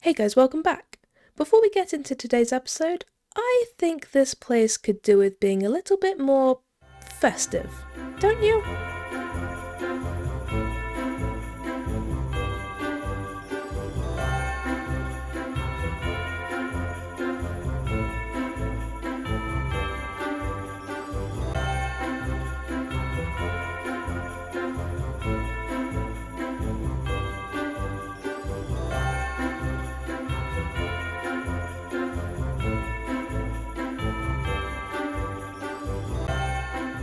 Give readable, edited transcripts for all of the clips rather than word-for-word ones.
Hey guys, welcome back. Before we get into today's episode, I think this place could do with being a little bit more festive, don't you?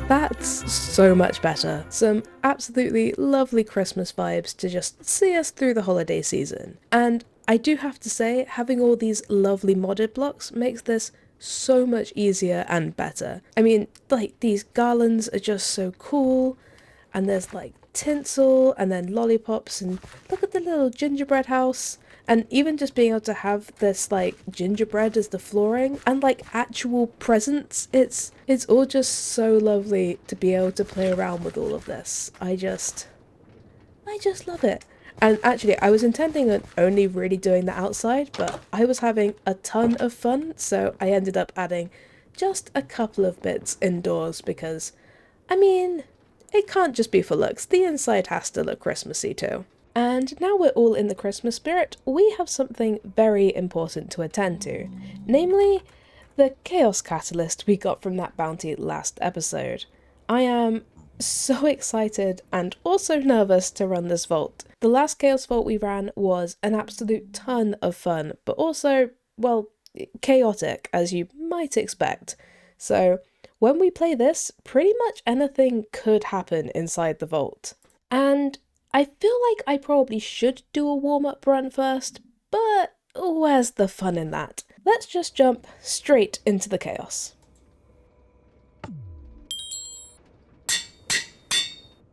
That's so much better. Some absolutely lovely Christmas vibes to just see us through the holiday season. And I do have to say, having all these lovely modded blocks makes this so much easier and better. I mean, like, these garlands are just so cool, and there's like tinsel and then lollipops, and look at the little gingerbread house. And even just being able to have this like gingerbread as the flooring and like actual presents, it's all just so lovely to be able to play around with all of this. I just love it. And actually, I was intending on only really doing the outside, but I was having a ton of fun, so I ended up adding just a couple of bits indoors because, I mean, it can't just be for looks. The inside has to look Christmassy too. And now we're all in the Christmas spirit, we have something very important to attend to, namely the Chaos Catalyst we got from that bounty last episode. I am so excited and also nervous to run this vault. The last Chaos Vault we ran was an absolute ton of fun, but also, well, chaotic, as you might expect. So, when we play this, pretty much anything could happen inside the vault. And I feel like I probably should do a warm-up run first, but where's the fun in that? Let's just jump straight into the chaos.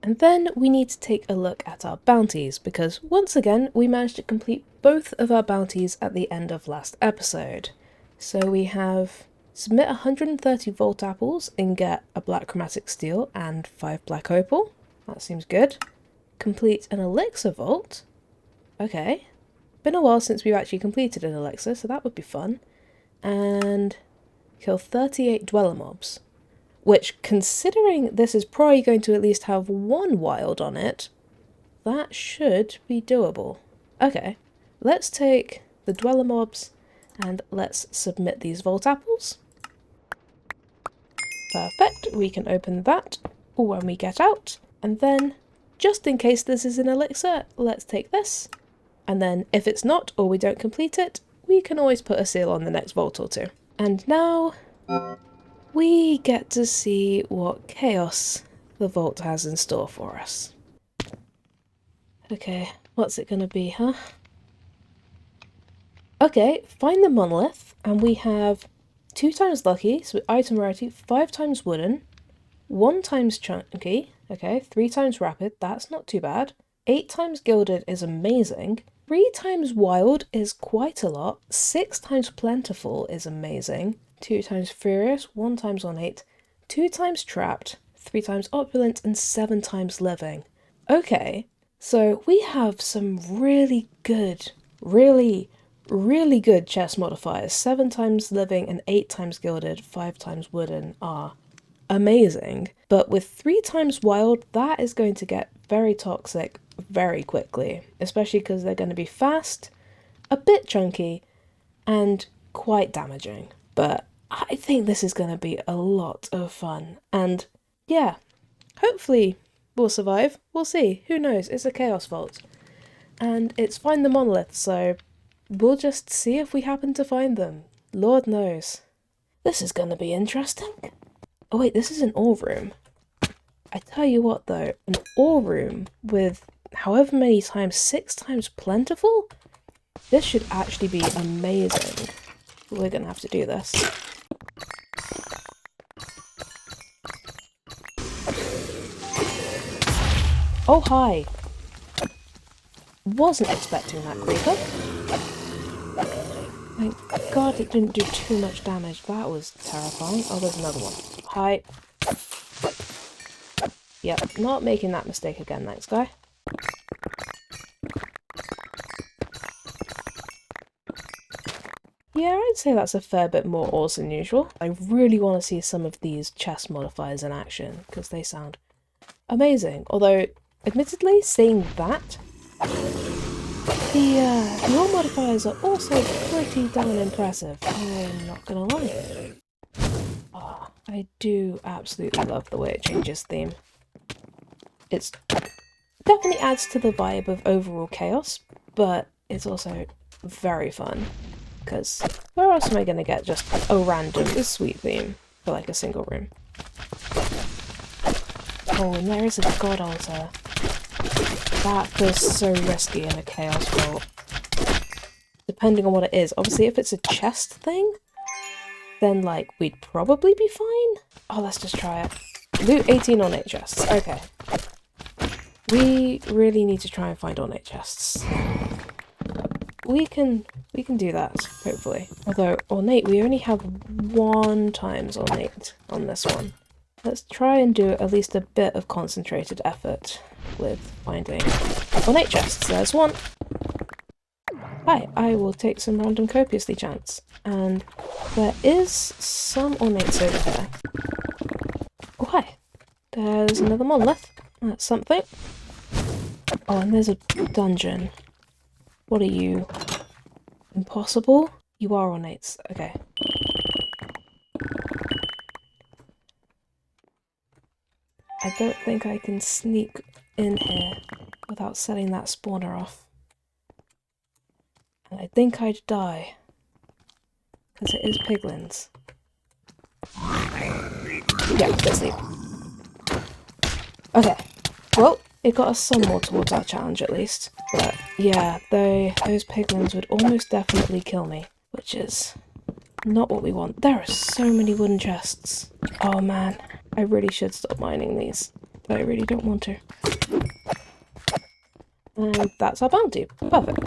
And then we need to take a look at our bounties, because once again we managed to complete both of our bounties at the end of last episode. So we have submit 130 Volt Apples and get a Black Chromatic Steel and 5 Black Opal. That seems good. Complete an Elixir Vault. Okay. Been a while since we've actually completed an Elixir, so that would be fun. And kill 38 Dweller Mobs. Which, considering this is probably going to at least have one wild on it, that should be doable. Okay, let's take the Dweller Mobs and let's submit these Volt Apples. Perfect, we can open that when we get out. And then, just in case this is an elixir, let's take this. And then if it's not, or we don't complete it, we can always put a seal on the next vault or two. And now we get to see what chaos the vault has in store for us. Okay, what's it gonna be, huh? Okay, find the monolith, and we have 2 times lucky, so item rarity, 5 times wooden, 1 times chunky, okay, 3 times rapid, that's not too bad, 8 times gilded is amazing, 3 times wild is quite a lot, 6 times plentiful is amazing, 2 times furious, 1 times ornate, 2 times trapped, 3 times opulent, and 7 times living. Okay, so we have some really good, really good chest modifiers. 7 times living and 8 times gilded, 5 times wooden are amazing. But with 3 times wild, that is going to get very toxic very quickly, especially because they're going to be fast, a bit chunky, and quite damaging. But I think this is going to be a lot of fun, and yeah, hopefully we'll survive. We'll see, who knows, it's a chaos vault. And it's find the monolith, so we'll just see if we happen to find them. Lord knows. This is going to be interesting. Oh wait, this is an ore room. I tell you what though, an ore room with however many times, 6 times plentiful? This should actually be amazing. We're going to have to do this. Oh hi! Wasn't expecting that creeper. Thank God it didn't do too much damage. That was terrifying. Oh, there's another one. Hi. Yep, not making that mistake again, thanks, guy. Yeah, I'd say that's a fair bit more ores than usual. I really want to see some of these chest modifiers in action, because they sound amazing. Although, admittedly, saying that, the ore modifiers are also pretty darn impressive. I'm not gonna lie. Oh, I do absolutely love the way it changes theme. It's definitely adds to the vibe of overall chaos, but it's also very fun. Because where else am I going to get just a random sweet theme for like a single room? Oh, and there is a god altar. That feels so risky in a chaos vault. Depending on what it is. Obviously, if it's a chest thing, then like we'd probably be fine. Oh, let's just try it. Loot 18 ornate chests. Okay. We really need to try and find ornate chests. We can do that, hopefully. Although, ornate, we only have 1 times ornate on this one. Let's try and do at least a bit of concentrated effort with finding ornate chests. There's one. Hi, I will take some random copiously chance. And there is some ornates over here. Oh, hi. There's another monolith. That's something. Oh, and there's a dungeon. What are you? Impossible? You are ornates. Okay. I don't think I can sneak in here without setting that spawner off. And I think I'd die. Because it is piglins. Yeah, let's sleep. Okay. Well, it got us some more towards our challenge at least. But yeah, those piglins would almost definitely kill me. Which is not what we want. There are so many wooden chests. Oh man, I really should stop mining these. But I really don't want to. And that's our bounty. Perfect.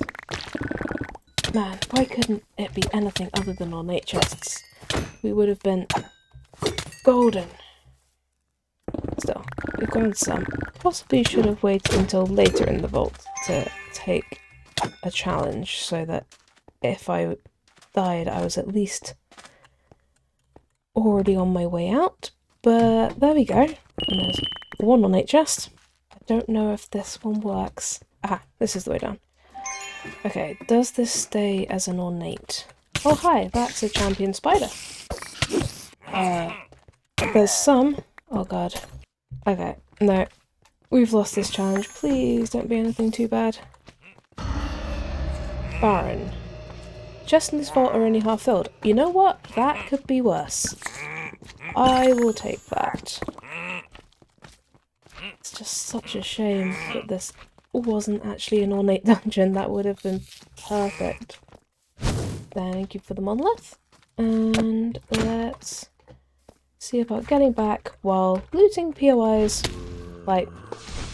Man, why couldn't it be anything other than ornate chests? We would have been golden. Still, we've gone some. Possibly should have waited until later in the vault to take a challenge so that if I died, I was at least already on my way out. But there we go. And there's 1 ornate chest. I don't know if this one works. Ah, this is the way down. Okay, does this stay as an ornate? Oh hi, that's a champion spider. There's some. Oh god. Okay, no. We've lost this challenge. Please don't be anything too bad. Baron. Chest in this vault are only half filled. You know what? That could be worse. I will take that. It's just such a shame that this wasn't actually an ornate dungeon. That would have been perfect. Thank you for the monolith. And let's see about getting back while looting POIs like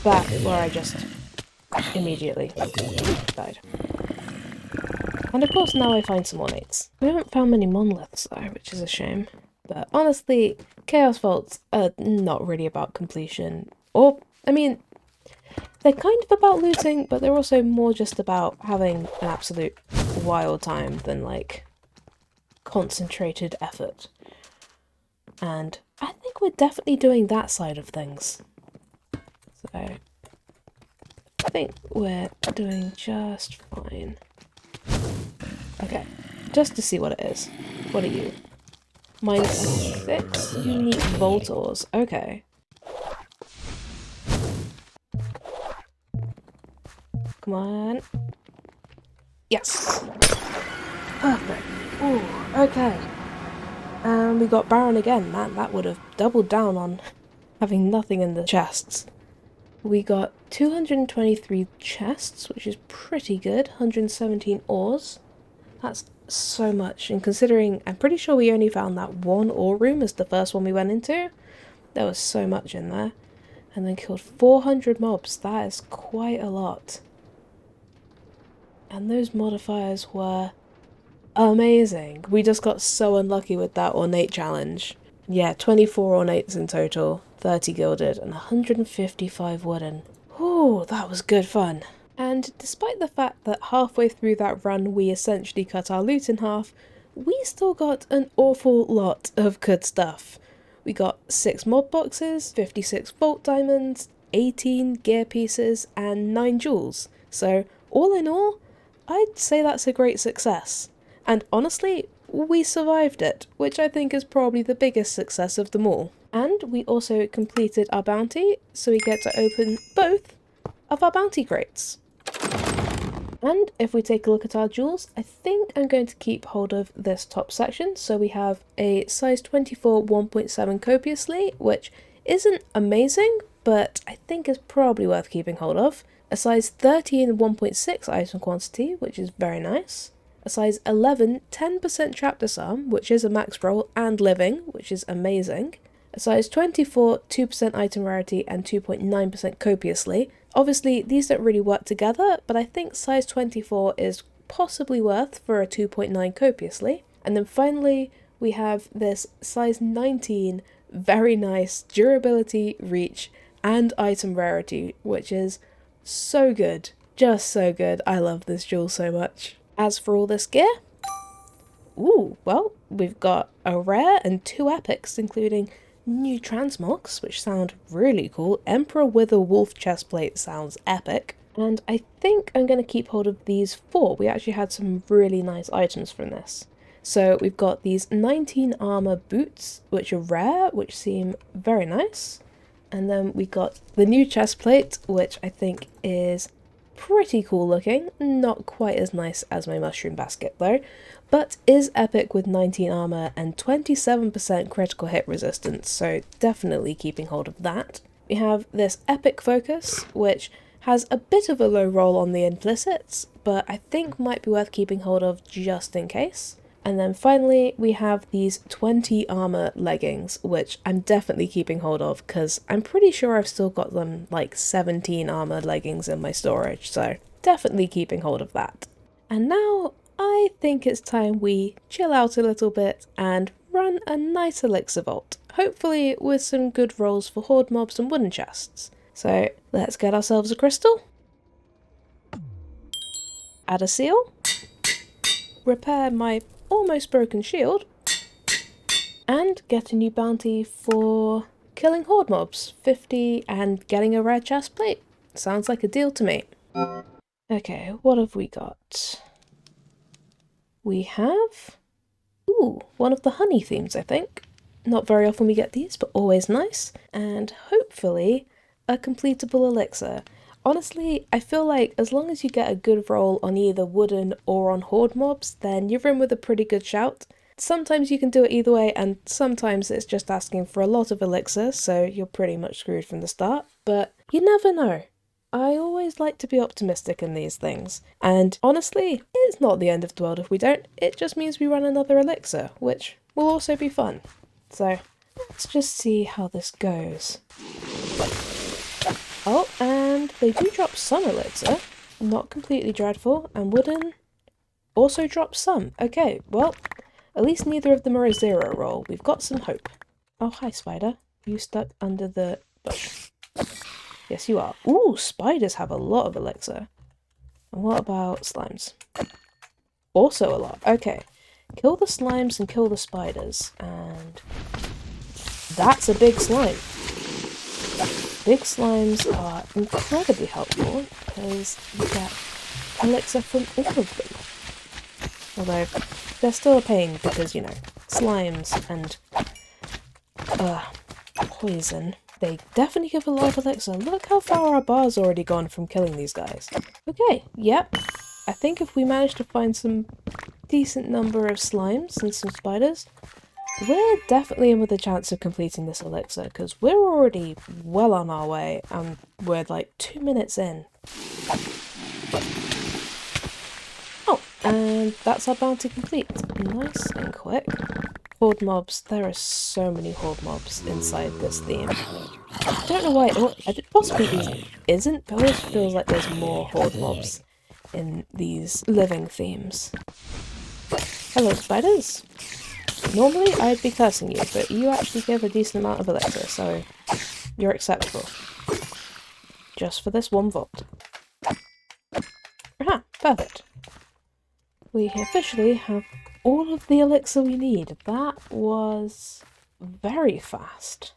that where I just immediately died. And of course now I find some ornates. We haven't found many monoliths though, which is a shame. But honestly, Chaos Vaults are not really about completion. Or, I mean, they're kind of about looting, but they're also more just about having an absolute wild time than, like, concentrated effort. And I think we're definitely doing that side of things. So, I think we're doing just fine. Okay, just to see what it is. What are you? -6 unique Voltors. Okay. Come on. Yes! Perfect. Ooh, okay. And we got Baron again. Man, that would have doubled down on having nothing in the chests. We got 223 chests, which is pretty good. 117 ores. That's so much. And considering, I'm pretty sure we only found that 1 ore room as the first one we went into. There was so much in there. And then killed 400 mobs. That is quite a lot. And those modifiers were amazing. We just got so unlucky with that ornate challenge. Yeah, 24 ornates in total, 30 gilded, and 155 wooden. Ooh, that was good fun. And despite the fact that halfway through that run we essentially cut our loot in half, we still got an awful lot of good stuff. We got 6 mod boxes, 56 vault diamonds, 18 gear pieces, and 9 jewels. So, all in all, I'd say that's a great success. And honestly, we survived it, which I think is probably the biggest success of them all. And we also completed our bounty, so we get to open both of our bounty crates. And if we take a look at our jewels, I think I'm going to keep hold of this top section. So we have a size 24 1.7 copiously, which isn't amazing, but I think is probably worth keeping hold of. A size 13 1.6 item quantity, which is very nice. A size 11 10% trap disarm, which is a max roll and living, which is amazing. A size 24 2% item rarity and 2.9% copiously. Obviously, these don't really work together, but I think size 24 is possibly worth for a 2.9 copiously. And then finally, we have this size 19 very nice durability, reach, and item rarity, which is so good. Just so good. I love this jewel so much. As for all this gear, ooh, well, we've got a rare and 2 epics, including new transmogs, which sound really cool. Emperor with a wolf chestplate sounds epic. And I think I'm going to keep hold of these 4. We actually had some really nice items from this. So we've got these 19 armor boots, which are rare, which seem very nice. And then we got the new chestplate, which I think is pretty cool looking. Not quite as nice as my mushroom basket though, but is epic with 19 armor and 27% critical hit resistance, so definitely keeping hold of that. We have this epic focus, which has a bit of a low roll on the implicits, but I think might be worth keeping hold of just in case. And then finally, we have these 20 armor leggings, which I'm definitely keeping hold of because I'm pretty sure I've still got them like 17 armor leggings in my storage, so definitely keeping hold of that. And now I think it's time we chill out a little bit and run a nice elixir vault, hopefully with some good rolls for horde mobs and wooden chests. So let's get ourselves a crystal, add a seal, repair my almost broken shield, and get a new bounty for killing horde mobs, 50, and getting a rare chest plate. Sounds like a deal to me. Okay, what have we got? We have, ooh, one of the honey themes, I think. Not very often we get these, but always nice. And hopefully a completable elixir. Honestly, I feel like as long as you get a good roll on either wooden or on horde mobs, then you're in with a pretty good shout. Sometimes you can do it either way, and sometimes it's just asking for a lot of elixir, so you're pretty much screwed from the start. But you never know. I always like to be optimistic in these things, and honestly, it's not the end of the world if we don't. It just means we run another elixir, which will also be fun. So let's just see how this goes. Oh, and they do drop some elixir, not completely dreadful, and wooden also drops some. Okay, well, at least neither of them are a 0 roll. We've got some hope. Oh, hi, spider. You stuck under the bush? Yes, you are. Ooh, spiders have a lot of elixir. And what about slimes? Also a lot. Okay, kill the slimes and kill the spiders, and that's a big slime. Big slimes are incredibly helpful because you get elixir from all of them. Although, they're still a pain because, you know, slimes and poison, they definitely give a lot of elixir. Look how far our bar's already gone from killing these guys. Okay, yep. I think if we manage to find some decent number of slimes and some spiders, we're definitely in with a chance of completing this elixir, because we're already well on our way, and we're like 2 minutes in. Oh, and that's our bounty complete. Nice and quick. Horde mobs. There are so many horde mobs inside this theme. I don't know why it possibly isn't, but it always feels like there's more horde mobs in these living themes. Hello, spiders. Normally I'd be cursing you, but you actually give a decent amount of elixir, so you're acceptable. Just for this one vault. Aha, perfect. We officially have all of the elixir we need. That was very fast,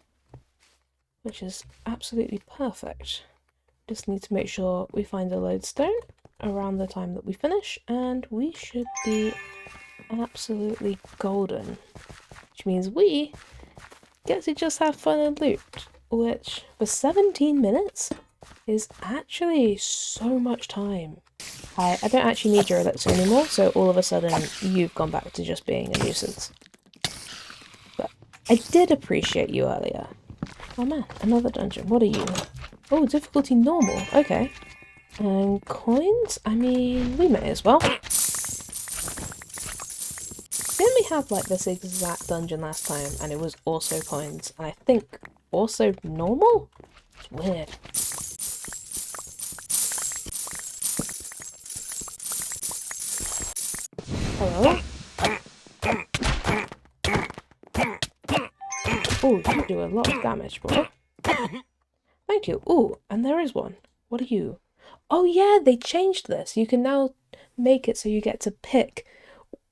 which is absolutely perfect. Just need to make sure we find a lodestone around the time that we finish, and we should be absolutely golden, which means we get to just have fun and loot, which for 17 minutes is actually so much time. I don't actually need your elixir anymore, so all of a sudden you've gone back to just being a nuisance. But I did appreciate you earlier. Oh man, another dungeon. What are you? Oh, difficulty normal. Okay. And coins? I mean, we may as well. Didn't we have like this exact dungeon last time and it was also coins? And I think also normal? It's weird. Hello? Oh, you do a lot of damage, boy. Thank you. Oh, and there is one. What are you? Oh yeah, they changed this. You can now make it so you get to pick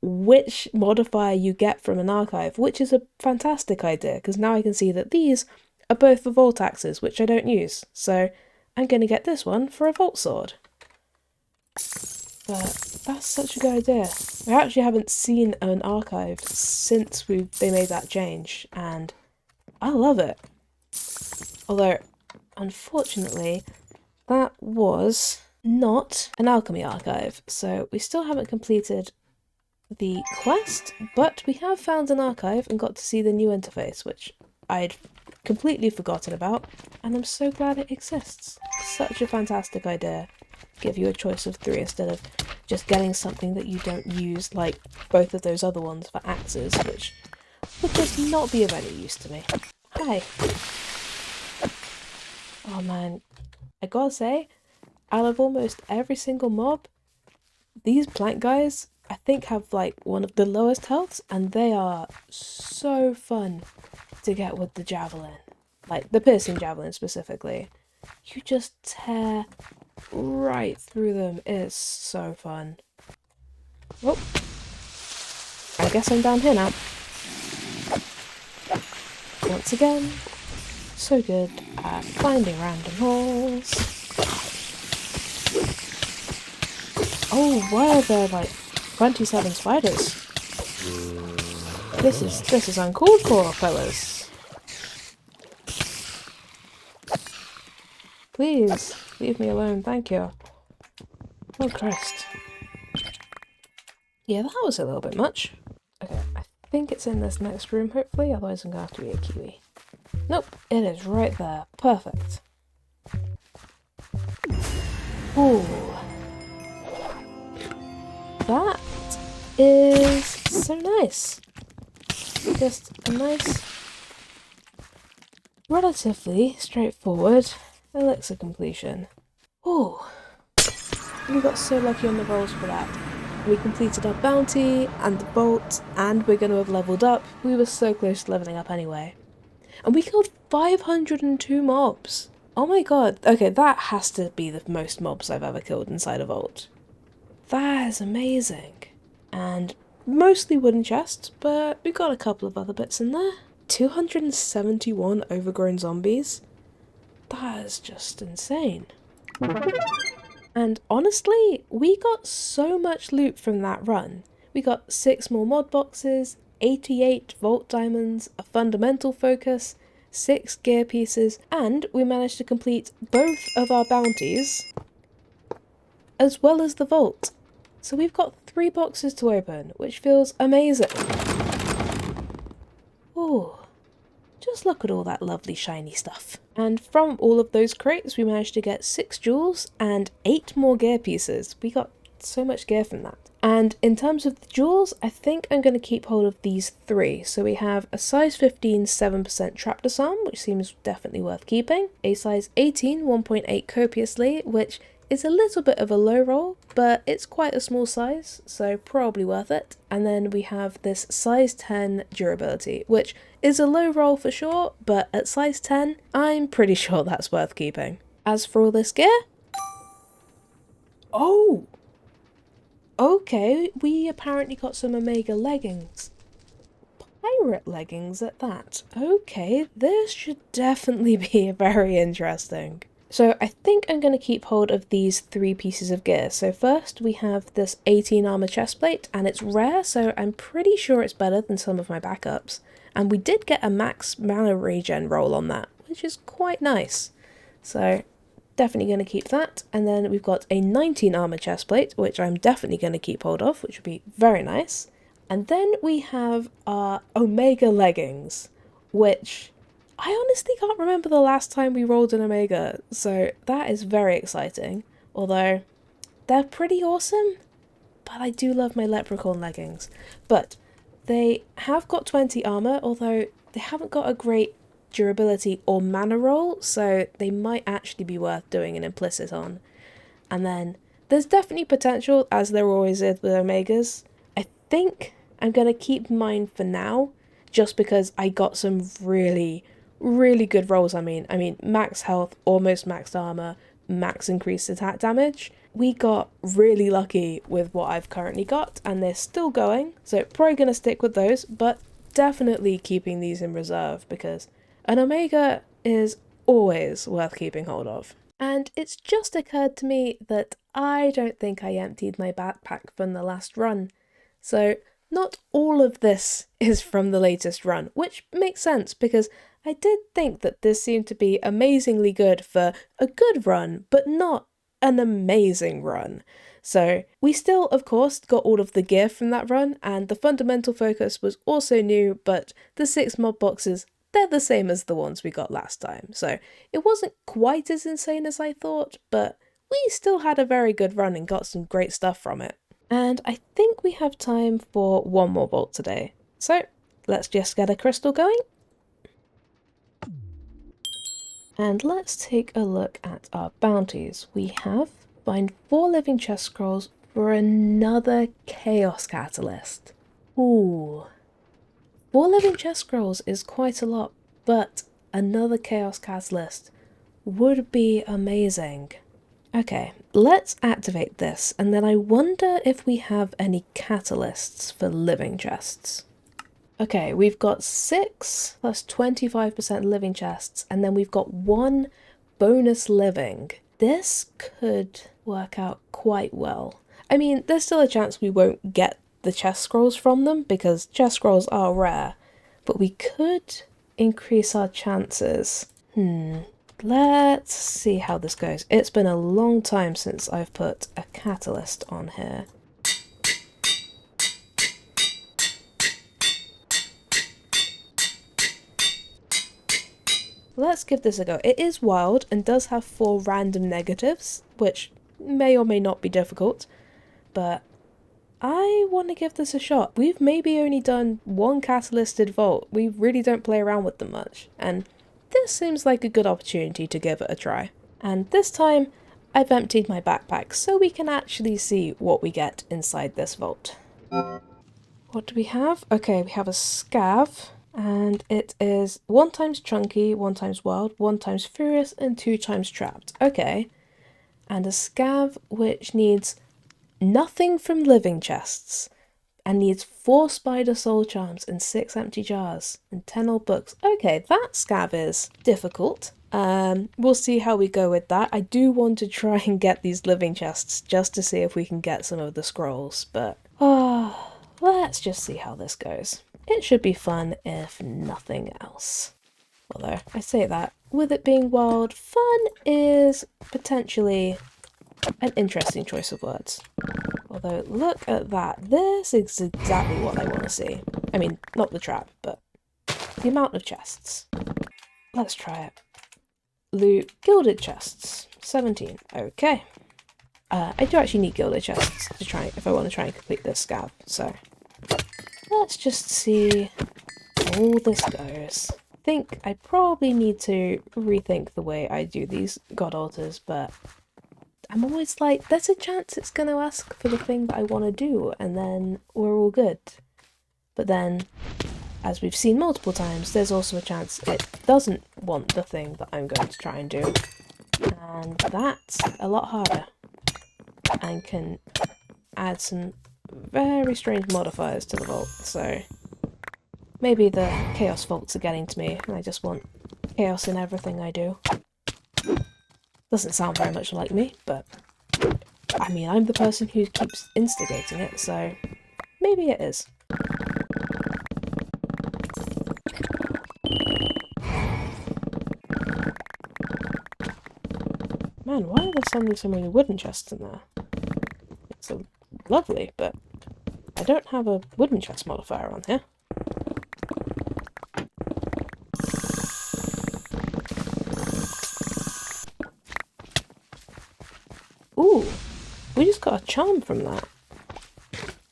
which modifier you get from an archive, which is a fantastic idea, because now I can see that these are both for vault axes, which I don't use. So I'm going to get this one for a vault sword. But that's such a good idea. I actually haven't seen an archive since they made that change, and I love it. Although, unfortunately, that was not an alchemy archive, so we still haven't completed the quest, but we have found an archive and got to see the new interface, which I'd completely forgotten about, and I'm so glad it exists. Such a fantastic idea. Give you a choice of 3 instead of just getting something that you don't use, like both of those other ones for axes, which would just not be of any use to me. Hi. Oh man, I gotta say, out of almost every single mob, these plank guys, I think, have like one of the lowest healths, and they are so fun to get with the javelin. Like the piercing javelin specifically. You just tear right through them. It's so fun. Oh, I guess I'm down here now. Once again, so good at finding random holes. Oh, why are there like 27 spiders? This is uncalled for, fellas. Please, leave me alone, thank you. Oh Christ. Yeah, that was a little bit much. Okay, I think it's in this next room, hopefully, otherwise I'm gonna have to be a kiwi. Nope, it is right there. Perfect. Ooh. That is so nice. Just a nice, relatively straightforward elixir completion. Ooh. We got so lucky on the rolls for that. We completed our bounty and the vault, and we're going to have leveled up. We were so close to leveling up anyway. And we killed 502 mobs. Oh my god. Okay, that has to be the most mobs I've ever killed inside a vault. That is amazing. And mostly wooden chests, but we got a couple of other bits in there. 271 overgrown zombies. That is just insane. And honestly, we got so much loot from that run. We got 6 more mod boxes, 88 vault diamonds, a fundamental focus, 6 gear pieces, and we managed to complete both of our bounties, as well as the vault. So we've got 3 boxes to open, which feels amazing. Ooh. Just look at all that lovely shiny stuff. And from all of those crates, we managed to get 6 jewels and 8 more gear pieces. We got so much gear from that. And in terms of the jewels, I think I'm going to keep hold of these 3. So we have a size 15 7% trap disarm, which seems definitely worth keeping. A size 18 1.8 copiously, which is a little bit of a low roll, but it's quite a small size, so probably worth it. And then we have this size 10 durability, which is a low roll for sure, but at size 10, I'm pretty sure that's worth keeping. As for all this gear... Oh! Okay, we apparently got some Omega leggings. Pirate leggings at that. Okay, this should definitely be very interesting. So I think I'm going to keep hold of these 3 pieces of gear. So first we have this 18 armor chestplate, and it's rare, so I'm pretty sure it's better than some of my backups. And we did get a max mana regen roll on that, which is quite nice. So definitely going to keep that. And then we've got a 19 armor chestplate, which I'm definitely going to keep hold of, which would be very nice. And then we have our Omega leggings, which I honestly can't remember the last time we rolled an Omega, so that is very exciting. Although, they're pretty awesome, but I do love my Leprechaun leggings. But they have got 20 armor, although they haven't got a great durability or mana roll, so they might actually be worth doing an implicit on. And then there's definitely potential, as there always is with Omegas. I think I'm going to keep mine for now, just because I got some really good rolls. I mean, max health, almost maxed armor, max increased attack damage. We got really lucky with what I've currently got, and they're still going, so probably going to stick with those, but definitely keeping these in reserve, because an Omega is always worth keeping hold of. And it's just occurred to me that I don't think I emptied my backpack from the last run. So, not all of this is from the latest run, which makes sense because I did think that this seemed to be amazingly good for a good run, but not an amazing run. So, we still, of course, got all of the gear from that run, and the fundamental focus was also new, but the 6 mod boxes, they're the same as the ones we got last time. So, it wasn't quite as insane as I thought, but we still had a very good run and got some great stuff from it. And I think we have time for one more vault today. So let's just get a crystal going. And let's take a look at our bounties. We have find 4 living chest scrolls for another chaos catalyst. Ooh. 4 living chest scrolls is quite a lot, but another chaos catalyst would be amazing. Okay, let's activate this, and then I wonder if we have any catalysts for living chests. Okay, we've got 6 plus 25% living chests, and then we've got 1 bonus living. This could work out quite well. I mean, there's still a chance we won't get the chest scrolls from them, because chest scrolls are rare, but we could increase our chances. Let's see how this goes. It's been a long time since I've put a catalyst on here. Let's give this a go. It is wild and does have 4 random negatives, which may or may not be difficult, but I want to give this a shot. We've maybe only done 1 catalysted vault. We really don't play around with them much, and this seems like a good opportunity to give it a try. And this time, I've emptied my backpack so we can actually see what we get inside this vault. What do we have? Okay, we have a scav, and it is 1 times chunky, 1 times wild, 1 times furious, and 2 times trapped. Okay, and a scav which needs nothing from living chests, and needs 4 spider soul charms and 6 empty jars and 10 old books. Okay, that scav is difficult. We'll see how we go with that. I do want to try and get these living chests just to see if we can get some of the scrolls, but let's just see how this goes. It should be fun if nothing else. Although, I say that, with it being wild, fun is potentially an interesting choice of words. Although, look at that. This is exactly what I want to see. I mean, not the trap, but the amount of chests. Let's try it. Loot gilded chests. 17. Okay. I do actually need gilded chests to try if I want to try and complete this scav, so let's just see how all this goes. I think I probably need to rethink the way I do these god altars, but I'm always like, there's a chance it's going to ask for the thing that I want to do, and then we're all good. But then, as we've seen multiple times, there's also a chance it doesn't want the thing that I'm going to try and do. And that's a lot harder. And can add some very strange modifiers to the vault, so maybe the chaos vaults are getting to me and I just want chaos in everything I do. Doesn't sound very much like me, but I mean, I'm the person who keeps instigating it, so maybe it is. Man, why are there suddenly so many wooden chests in there? It's so lovely, but I don't have a wooden chest modifier on here. Ooh, we just got a charm from that.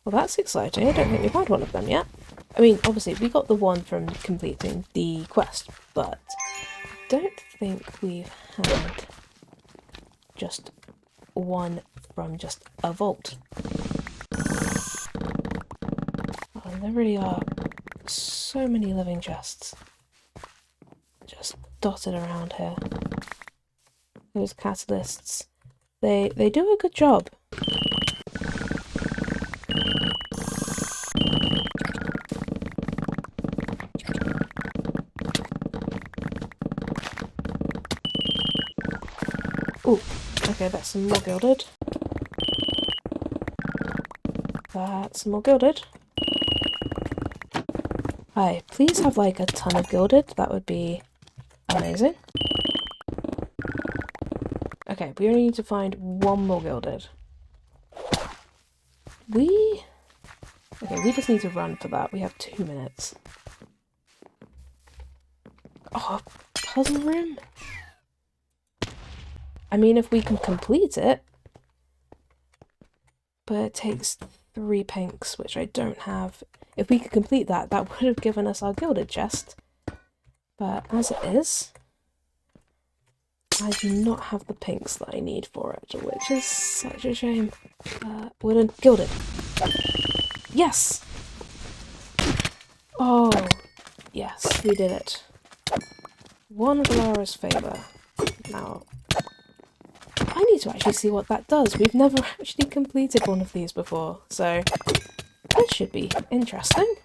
Well, that's exciting. I don't think we've had one of them yet. I mean, obviously, we got the one from completing the quest, but I don't think we've had just one from just a vault. Oh, there really are so many living chests just dotted around here. Those catalysts, they do a good job. Ooh, okay, that's some more gilded. That's some more gilded. Hi, please have like a ton of gilded, that would be amazing. Okay, we only need to find one more gilded. Okay, we just need to run for that. We have 2 minutes. Oh, puzzle room? I mean, if we can complete it, but it takes 3 pinks, which I don't have. If we could complete that, that would have given us our gilded chest. But as it is, I do not have the pinks that I need for it, which is such a shame. Wooden gilded. Yes! Oh, yes, we did it. One Valara's favour. Now, I need to actually see what that does. We've never actually completed one of these before, so this should be interesting.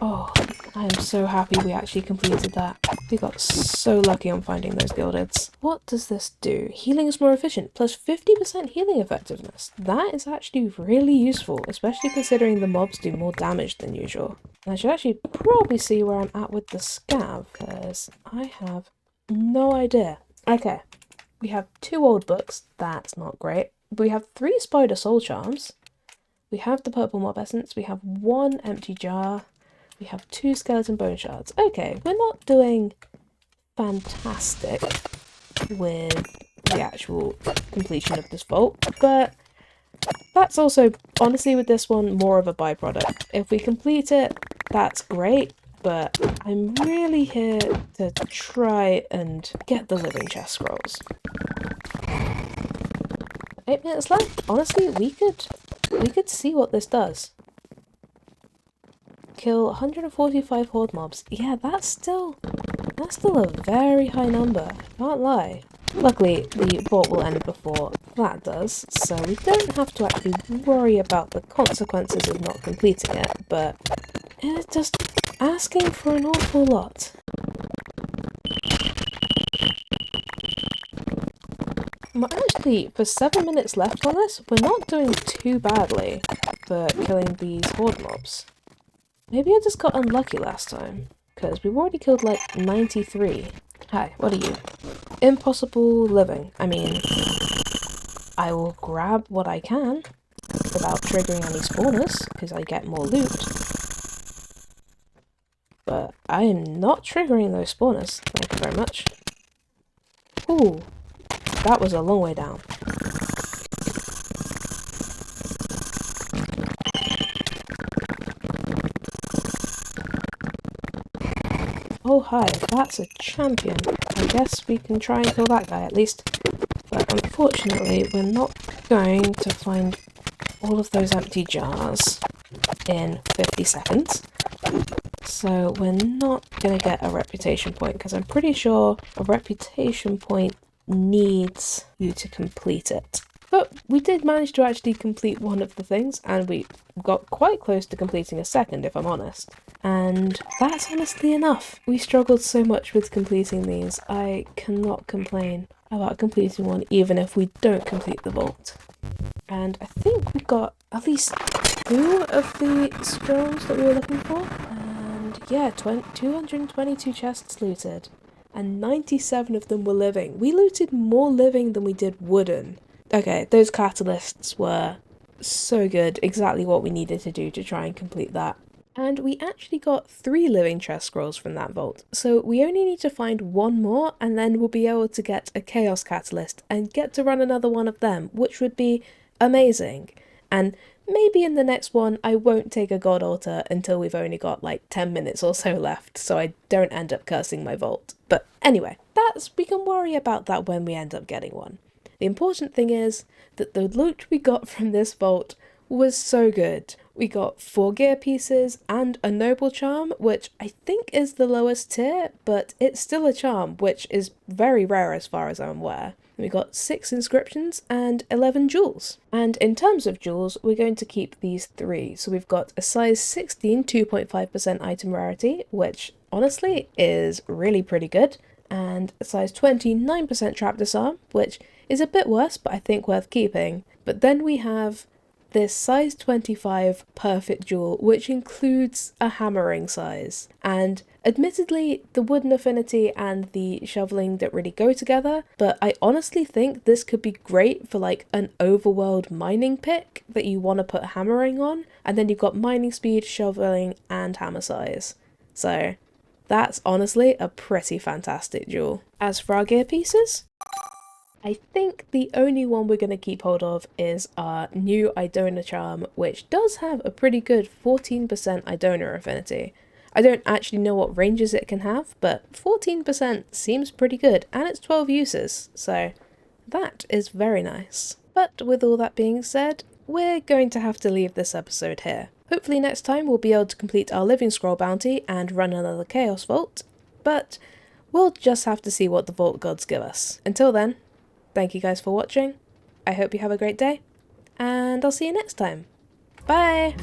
Oh, I am so happy we actually completed that. We got so lucky on finding those gildeds. What does this do? Healing is more efficient, plus 50% healing effectiveness. That is actually really useful, especially considering the mobs do more damage than usual. And I should actually probably see where I'm at with the scav, because I have no idea. Okay, we have 2 old books. That's not great. But we have 3 spider soul charms. We have the purple mob essence. We have 1 empty jar. We have 2 skeleton bone shards. Okay, we're not doing fantastic with the actual completion of this vault, but that's also, honestly, with this one, more of a byproduct. If we complete it, that's great, but I'm really here to try and get the living chest scrolls. 8 minutes left. Honestly, we could see what this does. Kill 145 horde mobs. Yeah, that's still a very high number. Can't lie. Luckily, the vault will end before that does, so we don't have to actually worry about the consequences of not completing it, but it's just asking for an awful lot. Actually, for 7 minutes left on this, we're not doing too badly for killing these horde mobs. Maybe I just got unlucky last time, because we've already killed like 93. Hi, what are you? Impossible living. I mean, I will grab what I can without triggering any spawners, because I get more loot. But I am not triggering those spawners, thank you very much. Ooh, that was a long way down. Oh hi, that's a champion. I guess we can try and kill that guy at least. But unfortunately, we're not going to find all of those empty jars in 50 seconds. So we're not going to get a reputation point, because I'm pretty sure a reputation point needs you to complete it. But we did manage to actually complete one of the things, and we got quite close to completing a second, if I'm honest. And that's honestly enough. We struggled so much with completing these. I cannot complain about completing one, even if we don't complete the vault. And I think we got at least 2 of the scrolls that we were looking for. And yeah, 222 chests looted. And 97 of them were living. We looted more living than we did wooden. Okay, those catalysts were so good. Exactly what we needed to do to try and complete that. And we actually got 3 living chest scrolls from that vault. So we only need to find 1 more and then we'll be able to get a chaos catalyst and get to run another one of them, which would be amazing. And maybe in the next one I won't take a god altar until we've only got like 10 minutes or so left, so I don't end up cursing my vault. But anyway, we can worry about that when we end up getting one. The important thing is that the loot we got from this vault was so good. We got 4 gear pieces and a noble charm, which I think is the lowest tier, but it's still a charm, which is very rare as far as I'm aware. We got 6 inscriptions and 11 jewels. And in terms of jewels, we're going to keep these 3. So we've got a size 16 2.5% item rarity, which honestly is really pretty good, and a size 29% trap disarm, which is a bit worse, but I think worth keeping. But then we have this size 25 perfect jewel, which includes a hammering size. And admittedly, the wooden affinity and the shoveling don't really go together, but I honestly think this could be great for like an overworld mining pick that you want to put hammering on, and then you've got mining speed, shoveling, and hammer size. So that's honestly a pretty fantastic jewel. As for our gear pieces, I think the only one we're going to keep hold of is our new Idona charm, which does have a pretty good 14% Idona affinity. I don't actually know what ranges it can have, but 14% seems pretty good, and it's 12 uses, so that is very nice. But with all that being said, we're going to have to leave this episode here. Hopefully next time we'll be able to complete our Living Scroll bounty and run another Chaos Vault, but we'll just have to see what the Vault Gods give us. Until then, thank you guys for watching, I hope you have a great day, and I'll see you next time. Bye!